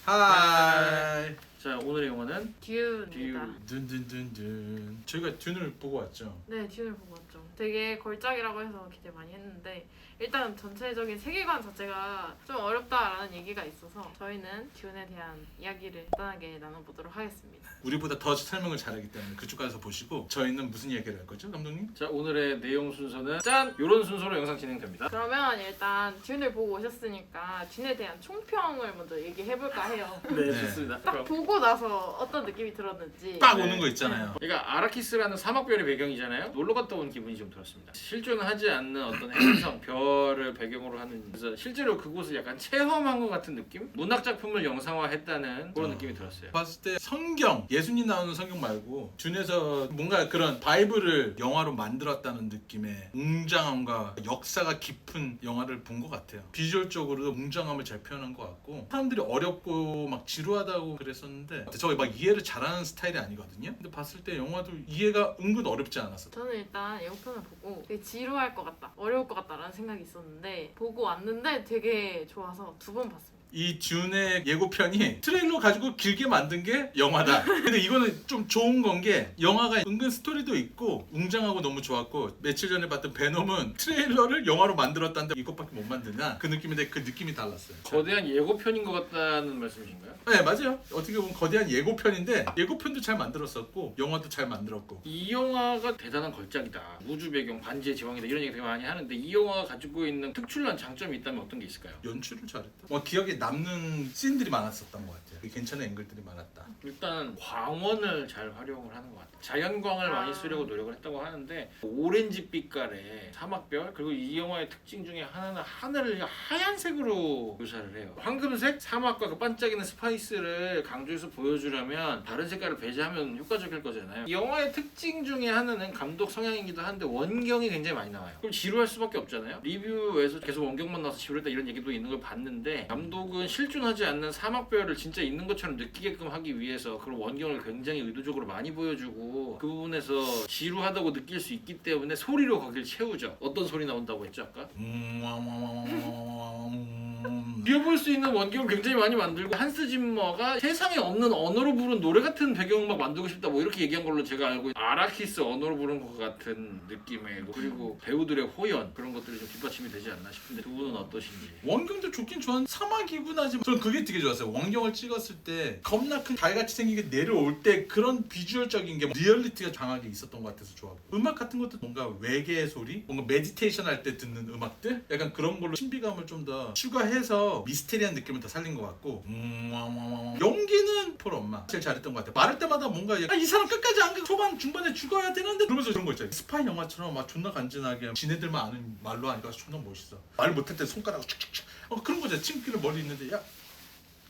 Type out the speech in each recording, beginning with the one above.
하이. 자, 오늘의 영화는 듀입니다. 둔둔둔둔. 저희가 듄을 보고 왔죠. 네, 듀를 보고 왔죠. 되게 걸작이라고 해서 기대 많이 했는데 일단 전체적인 세계관 자체가 좀 어렵다라는 얘기가 있어서 저희는 듀에 대한 이야기를 간단하게 나눠보도록 하겠습니다. 우리보다 더 설명을 잘하기 때문에 그쪽 가서 보시고 저희는 무슨 이야기를 할 거죠, 감독님? 자, 오늘의 내용 순서는 짠! 요런 순서로 영상 진행됩니다. 그러면 일단 듀를 보고 오셨으니까 듀에 대한 총평을 먼저 얘기해볼까 해요. 네, 네. 좋습니다. 딱 그럼 보고 나서 어떤 느낌이 들었는지. 딱 네. 오는 거 있잖아요. 그러니까 아라키스라는 사막별의 배경이잖아요. 놀러 갔다 온 기분이 좀 들었습니다. 실존 하지 않는 어떤 행성, 별을 배경으로 하는, 그래서 실제로 그곳을 약간 체험한 것 같은 느낌? 문학 작품을 영상화했다는 그런 느낌이 들었어요. 봤을 때 성경, 예수님 나오는 성경 말고 듄에서 뭔가 그런 바이블을 영화로 만들었다는 느낌의 웅장함과 역사가 깊은 영화를 본 것 같아요. 비주얼적으로도 웅장함을 잘 표현한 것 같고 사람들이 어렵고 막 지루하다고 그랬었는데 저게 막 이해를 잘하는 스타일이 아니거든요. 근데 봤을 때 영화도 이해가 은근 어렵지 않았어. 저는 일단 예고편을 보고 되게 지루할 것 같다, 어려울 것 같다라는 생각이 있었는데 보고 왔는데 되게 좋아서 2번 봤습니다. 이 듄의 예고편이 트레일러 가지고 길게 만든 게 영화다. 근데 이거는 좀 좋은 건 게 영화가 은근 스토리도 있고 웅장하고 너무 좋았고, 며칠 전에 봤던 베놈은 트레일러를 영화로 만들었다는데 이것밖에 못 만드나 그 느낌인데 그 느낌이 달랐어요. 거대한 예고편인 것 같다는 말씀이신가요? 네, 맞아요. 어떻게 보면 거대한 예고편인데 예고편도 잘 만들었었고 영화도 잘 만들었고. 이 영화가 대단한 걸작이다. 우주 배경, 반지의 제왕이다. 이런 얘기 되게 많이 하는데 이 영화가 가지고 있는 특출난 장점이 있다면 어떤 게 있을까요? 연출을 잘했다. 기억에 남는 씬들이 많았었던 것 같아요. 괜찮은 앵글들이 많았다. 일단 광원을 잘 활용을 하는 것 같아요. 자연광을 많이 쓰려고 노력을 했다고 하는데 오렌지 빛깔의 사막별, 그리고 이 영화의 특징 중에 하나는 하늘을 하얀색으로 묘사를 해요. 황금색 사막과 그 반짝이는 스파이스를 강조해서 보여주려면 다른 색깔을 배제하면 효과적일 거잖아요. 이 영화의 특징 중에 하나는 감독 성향이기도 한데 원경이 굉장히 많이 나와요. 그럼 지루할 수밖에 없잖아요. 리뷰에서 계속 원경만 나와서 지루했다 이런 얘기도 있는 걸 봤는데, 감독은 실존하지 않는 사막별을 진짜 있는 것처럼 느끼게끔 하기 위해서 그런 원경을 굉장히 의도적으로 많이 보여주고 그 부분에서 지루하다고 느낄 수 있기 때문에 소리로 거길 채우죠. 어떤 소리 나온다고 했죠 아까? 비워볼 수 있는 원경을 굉장히 많이 만들고, 한스 짐머가 세상에 없는 언어로 부른 노래 같은 배경음악 만들고 싶다 뭐 이렇게 얘기한 걸로 제가 알고, 아라키스 언어로 부른 것 같은 느낌의, 그리고 배우들의 호연, 그런 것들이 좀 뒷받침이 되지 않나 싶은데 두 분은 어떠신지? 원경도 좋긴 좋았는데 사막이구나 하지만 저는 그게 되게 좋았어요. 원경을 찍었을 때 겁나 큰 달같이 생긴 게 내려올 때 그런 비주얼적인 게 리얼리티가 강하게 있었던 것 같아서 좋았고, 음악 같은 것도 뭔가 외계의 소리, 뭔가 메디테이션 할 때 듣는 음악들, 약간 그런 걸로 신비감을 좀 더 추가해서 미스테리한 느낌을 더 살린 것 같고, 연기는 폴 엄마 제일 잘했던 것 같아요. 말할 때마다 뭔가 이 사람 끝까지 안 가고 초반 중반에 죽어야 되는데 그러면서 그런 거 있잖아요. 스파이 영화처럼 막 존나 간지나게 지네들만 아는 말로 하니까 존나 멋있어. 말 못할 때 손가락을 툭툭툭 그런 거잖아. 친구끼리 머리 있는데 야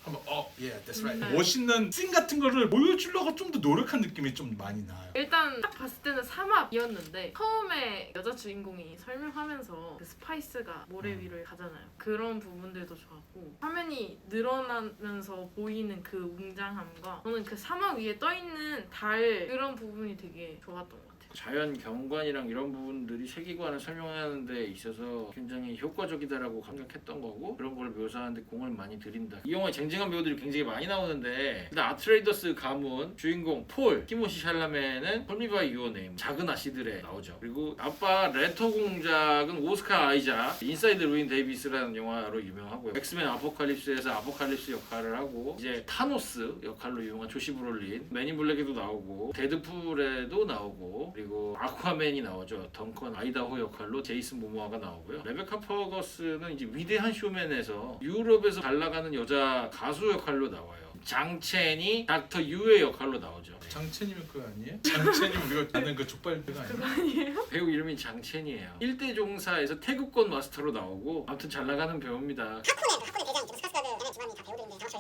한번 yeah, that's right. 멋있는 씬 같은 거를 보여주려고 좀 더 노력한 느낌이 좀 많이 나요. 일단 딱 봤을 때는 사막이었는데 처음에 여자 주인공이 설명하면서 그 스파이스가 모래 위를 가잖아요. 그런 부분들도 좋았고, 화면이 늘어나면서 보이는 그 웅장함과 저는 그 사막 위에 떠있는 달, 그런 부분이 되게 좋았던 것 같아요. 자연 경관이랑 이런 부분들이 세계관을 설명하는 데 있어서 굉장히 효과적이다라고 생각했던 거고, 그런 걸 묘사하는데 공을 많이 들인다. 이 영화에 쟁쟁한 배우들이 굉장히 많이 나오는데, 일단 아트레이더스 가문 주인공 폴, 티모시 샬라메는 콜미 바이 유어 네임, 작은 아씨들에 나오죠. 그리고 아빠 레터 공작은 오스카 아이작, 인사이드 루인 데이비스라는 영화로 유명하고요. 엑스맨 아포칼립스에서 아포칼립스 역할을 하고, 이제 타노스 역할로 유명한 조시 브롤린, 맨인 블랙에도 나오고 데드풀에도 나오고, 그리고 아쿠아맨이 나오죠. 덩컨 아이다호 역할로 제이슨 모모아가 나오고요. 레베카 퍼거스는 이제 위대한 쇼맨에서 유럽에서 잘 나가는 여자 가수 역할로 나와요. 장첸이 닥터 유의 역할로 나오죠. 장첸이면 그거 아니에요? 장첸이면 우리가 아는 그 족발대가 아니에요? 그거 아니에요? 배우 이름이 장첸이에요. 1대 종사에서 태극권 마스터로 나오고, 아무튼 잘 나가는 배우입니다.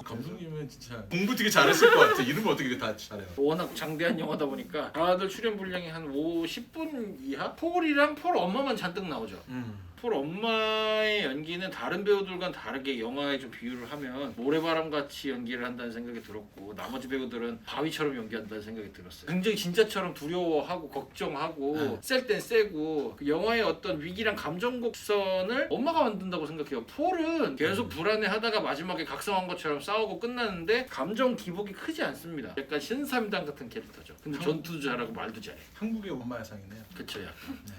감독님은 진짜 공부 되게 잘했을 것 같아. 이름을 어떻게 다 잘해요? 워낙 장대한 영화다 보니까 다들 출연 분량이 한 50분 이하? 폴이랑 폴 엄마만 잔뜩 나오죠. 폴 엄마의 연기는 다른 배우들과는 다르게 영화에 좀 비유를 하면 모래바람 같이 연기를 한다는 생각이 들었고 나머지 배우들은 바위처럼 연기한다는 생각이 들었어요. 굉장히 진짜처럼 두려워하고 걱정하고 셀 땐 세고 그 영화의 어떤 위기랑 감정 곡선을 엄마가 만든다고 생각해요. 폴은 계속 불안해하다가 마지막에 각성한 것처럼 싸우고 끝나는데 감정 기복이 크지 않습니다. 약간 신사임당 같은 캐릭터죠. 근데 전투도 잘하고 말도 잘해. 한국의 엄마의 상이네요. 그쵸, 약간.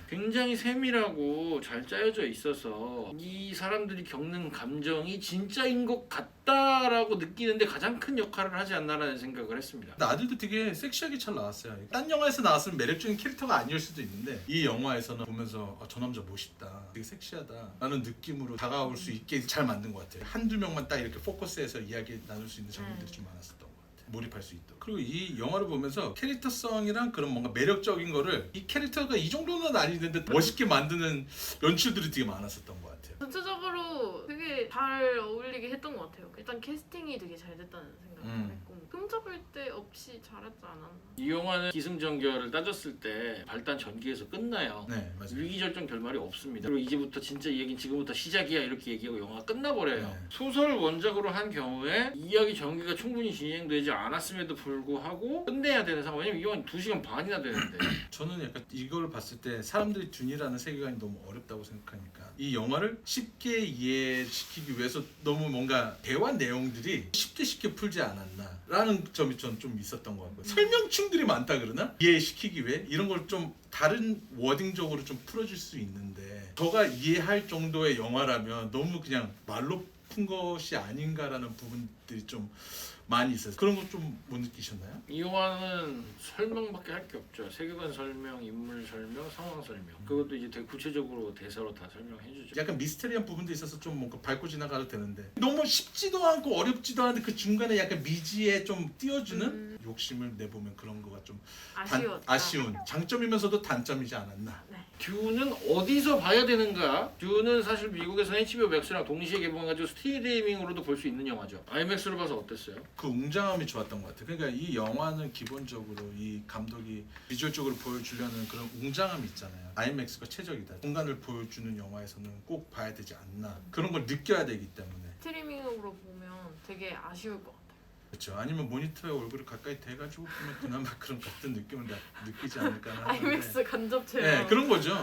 굉장히 세밀하고 잘 짜여져 있어서 이 사람들이 겪는 감정이 진짜인 것 같다라고 느끼는데 가장 큰 역할을 하지 않나라는 생각을 했습니다. 근데 아들도 되게 섹시하게 잘 나왔어요. 딴 영화에서 나왔으면 매력적인 캐릭터가 아닐 수도 있는데 이 영화에서는 보면서 저 남자 멋있다, 되게 섹시하다 라는 느낌으로 다가올 수 있게 잘 만든 것 같아요. 한두 명만 딱 이렇게 포커스해서 이야기 나눌 수 있는 장면들이 좀 많았었던 것 같아요. 몰입할 수 있도록. 그리고 이 영화를 보면서 캐릭터성이랑 그런 뭔가 매력적인 거를 이 캐릭터가 이 정도는 아니는데 멋있게 만드는 연출들이 되게 많았었던 것 같아요. 전체적으로 되게 잘 어울리게 했던 것 같아요. 일단 캐스팅이 되게 잘 됐다는 생각을 했고 흠잡을 데 없이 잘했지 않았나. 이 영화는 기승전결을 따졌을 때 발단 전기에서 끝나요. 네, 맞아요. 위기절정 결말이 없습니다. 그리고 이제부터 진짜 이 얘기는 지금부터 시작이야 이렇게 얘기하고 영화가 끝나버려요. 네. 소설을 원작으로 한 경우에 이야기 전개가 충분히 진행되지 않았음에도 불구하고 끝내야 되는 상황. 왜냐면 이 영화는 2시간 반이나 되는데 저는 약간 이걸 봤을 때 사람들이 듄이라는 세계관이 너무 어렵다고 생각하니까 이 영화를 쉽게 이해시키기 위해서 너무 뭔가 대화 내용들이 쉽게 풀지 않았나 라는 점이 전 좀 있었던 것 같고요. 설명충들이 많다 그러나? 이해시키기 위해 이런 걸 좀 다른 워딩적으로 좀 풀어줄 수 있는데 저가 이해할 정도의 영화라면 너무 그냥 말로 푼 것이 아닌가라는 부분들이 좀 많이 있어요. 그런 거 좀 못 느끼셨나요? 이 영화는 설명밖에 할 게 없죠. 세계관 설명, 인물 설명, 상황 설명. 그것도 이제 되게 구체적으로 대사로 다 설명해주죠. 약간 미스테리한 부분도 있어서 좀 뭔가 밟고 지나가도 되는데 너무 쉽지도 않고 어렵지도 않은데 그 중간에 약간 미지에 좀 띄워주는 욕심을 내보면 그런 거가 좀 아쉬운 장점이면서도 단점이지 않았나. 네. 듀는 어디서 봐야 되는가? 듀는 사실 미국에서는 HBO 맥스랑 동시에 개봉해가지고 스트리밍으로도 볼 수 있는 영화죠. 아이맥스로 봐서 어땠어요? 그 웅장함이 좋았던 것 같아요. 그러니까 이 영화는 기본적으로 이 감독이 비주얼적으로 보여주려는 그런 웅장함이 있잖아요. 아이맥스가 최적이다. 공간을 보여주는 영화에서는 꼭 봐야 되지 않나. 그런 걸 느껴야 되기 때문에. 스트리밍으로 보면 되게 아쉬울 것 같아요. 그렇죠. 아니면 모니터에 얼굴을 가까이 대가지고 보면 그나마 그런 같은 느낌을 느끼지 않을까 하는데. 아이맥스 간접 체험. 네, 그런 거죠.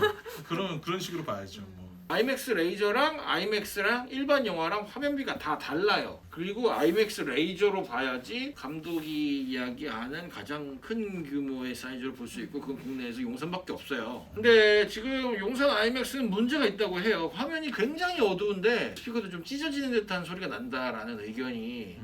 그런 식으로 봐야죠. 뭐. 아이맥스 레이저랑 아이맥스랑 일반 영화랑 화면비가 다 달라요. 그리고 아이맥스 레이저로 봐야지 감독이 이야기하는 가장 큰 규모의 사이즈로 볼 수 있고 그건 국내에서 용산밖에 없어요. 근데 지금 용산 아이맥스는 문제가 있다고 해요. 화면이 굉장히 어두운데 스피커도 좀 찢어지는 듯한 소리가 난다라는 의견이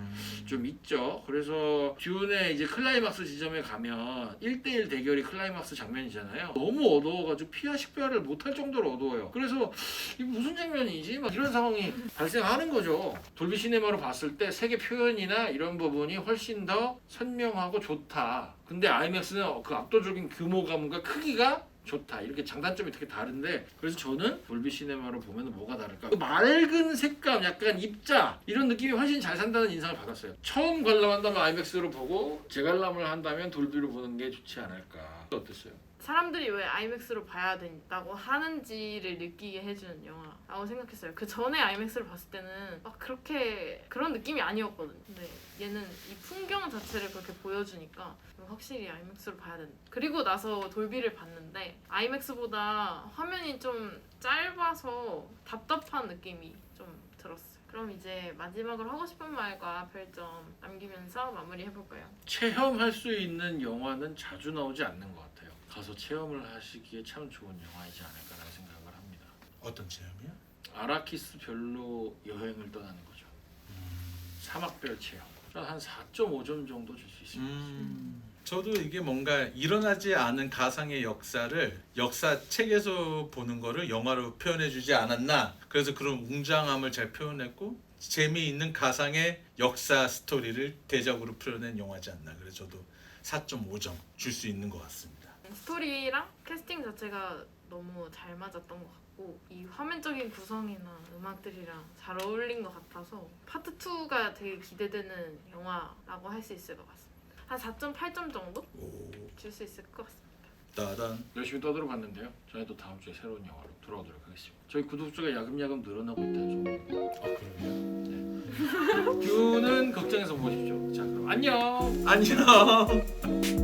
좀 있죠. 그래서 듀의 이제 클라이막스 지점에 가면 1대1 대결이 클라이막스 장면이잖아요. 너무 어두워가지고 피하 식별을 못할 정도로 어두워요. 그래서 이게 무슨 장면이지? 막 이런 상황이 발생하는 거죠. 돌비 시네마로 봤을 때 색의 표현이나 이런 부분이 훨씬 더 선명하고 좋다. 근데 아이맥스는 그 압도적인 규모감과 크기가 좋다. 이렇게 장단점이 되게 다른데 그래서 저는 돌비 시네마로 보면 뭐가 다를까? 그 맑은 색감, 약간 입자 이런 느낌이 훨씬 잘 산다는 인상을 받았어요. 처음 관람한다면 아이맥스로 보고 재관람을 한다면 돌비로 보는 게 좋지 않을까. 어땠어요? 사람들이 왜 아이맥스로 봐야 된다고 하는지를 느끼게 해주는 영화라고 생각했어요. 그 전에 아이맥스를 봤을 때는 막 그렇게 그런 느낌이 아니었거든요. 근데 얘는 이 풍경 자체를 그렇게 보여주니까 확실히 아이맥스로 봐야 된다. 그리고 나서 돌비를 봤는데 아이맥스보다 화면이 좀 짧아서 답답한 느낌이 좀 들었어요. 그럼 이제 마지막으로 하고 싶은 말과 별점 남기면서 마무리해볼까요? 체험할 수 있는 영화는 자주 나오지 않는 것 같아요. 가서 체험을 하시기에 참 좋은 영화이지 않을까라는 생각을 합니다. 어떤 체험이요? 아라키스 별로 여행을 떠나는 거죠. 사막별 체험. 한 4.5점 정도 줄 수 있습니다. 저도 이게 뭔가 일어나지 않은 가상의 역사를 역사책에서 보는 거를 영화로 표현해주지 않았나. 그래서 그런 웅장함을 잘 표현했고 재미있는 가상의 역사 스토리를 대작으로 표현한 영화지 않나. 그래서 저도 4.5점 줄 수 있는 것 같습니다. 스토리랑 캐스팅 자체가 너무 잘 맞았던 것 같고 이 화면적인 구성이나 음악들이랑 잘 어울린 것 같아서 파트 2가 되게 기대되는 영화라고 할 수 있을 것 같습니다. 한 4.8점 정도 줄 수 있을 것 같습니다. 따단. 열심히 떠들어 봤는데요. 저희도 다음 주에 새로운 영화로 돌아오도록 하겠습니다. 저희 구독자가 야금야금 늘어나고 있다는 소문입니다. 아 그러게요. 듀는 극장에서 보십시오. 자 그럼 안녕. 안녕.